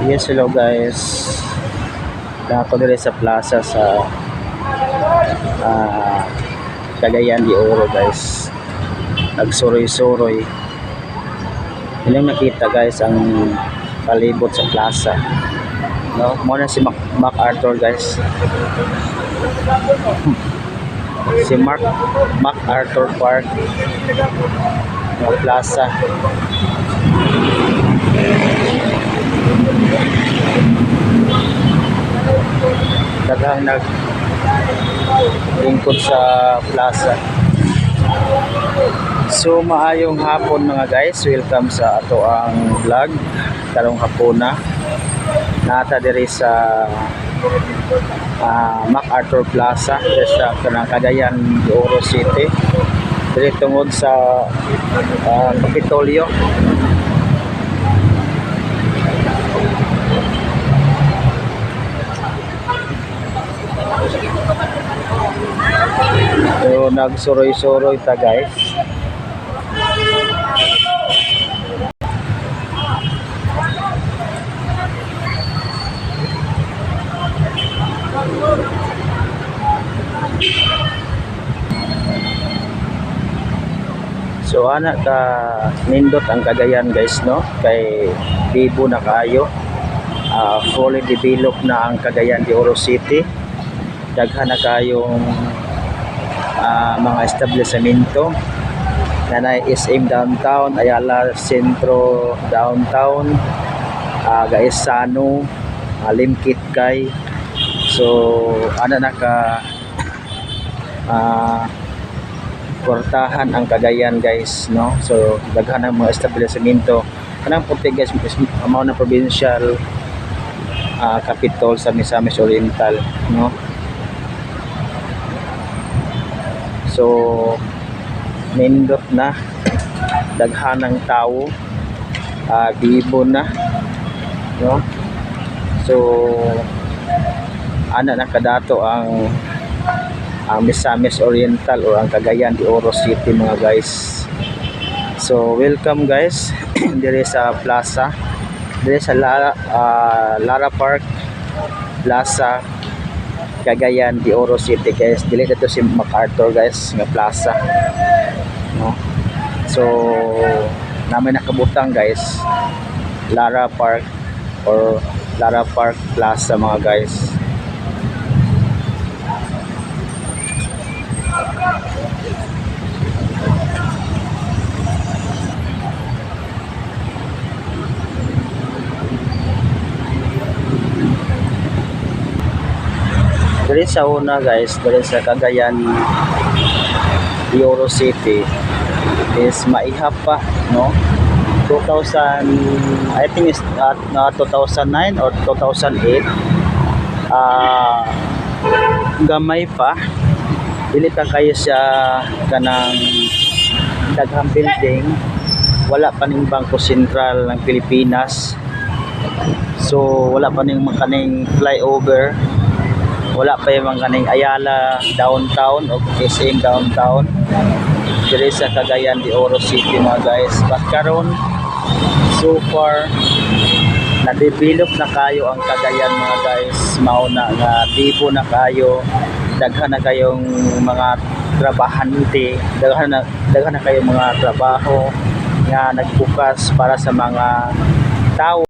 Yes, hello guys. Ako dito sa plaza sa Cagayan de Oro guys. Nagsuroy-suroy. Ilang nakita guys ang palibot sa plaza. No, muna si MacArthur guys. Si MacArthur Park ng plaza. Daghang naglingkod sa plaza. So maayong hapon mga guys, welcome sa ato ang vlog karong hapuna. Nata diri sa MacArthur Plaza sa Cagayan de Oro City. Diri tungod sa Kapitolyo. So nagsuroy-suroy ta guys. So ana ka nindot ang Cagayan guys, no, kay bibo na kaayo. Fully developed na ang Cagayan de Oro City. Daghan na kayong mga establishmento na na SM downtown, Ayala Centro downtown, Gaisano, Limkit Kay. So ana na ka portahan ang Cagayan guys, no. So daghan ang mga establishmento kanang puti guys, mao na provincial capital sa Misamis Oriental, no. So nindot na, daghan ng tao, bibo na, no. So ana na kadato ang Misamis Oriental o ang Cagayan de Oro City mga guys. So welcome guys diri sa plaza, diri sa Lara Park Plaza, Cagayan de Oro City guys. Dili dito si MacArthur guys nga plaza, no. So namin nakabutang guys Lara Park or Lara Park Plaza mga guys. Dili sa una guys, dili sa Cagayan de Oro City is maihap pa, no. 2000, I think is 2009 or 2008, gamay pa, dili ta kayo siya kanang daghang building, wala pa ning Bangko Sentral ng Pilipinas. So wala pa ning makaning flyover, wala pa yung mga kaning Ayala downtown o SM downtown diri sa Cagayan de Oro City mga guys. But karon so far na-develop na kayo ang Cagayan mga guys. Mauna nga bibo na kayo, daghan na kayong mga trabahante, daghan na kayong mga trabaho nga nagbukas para sa mga tao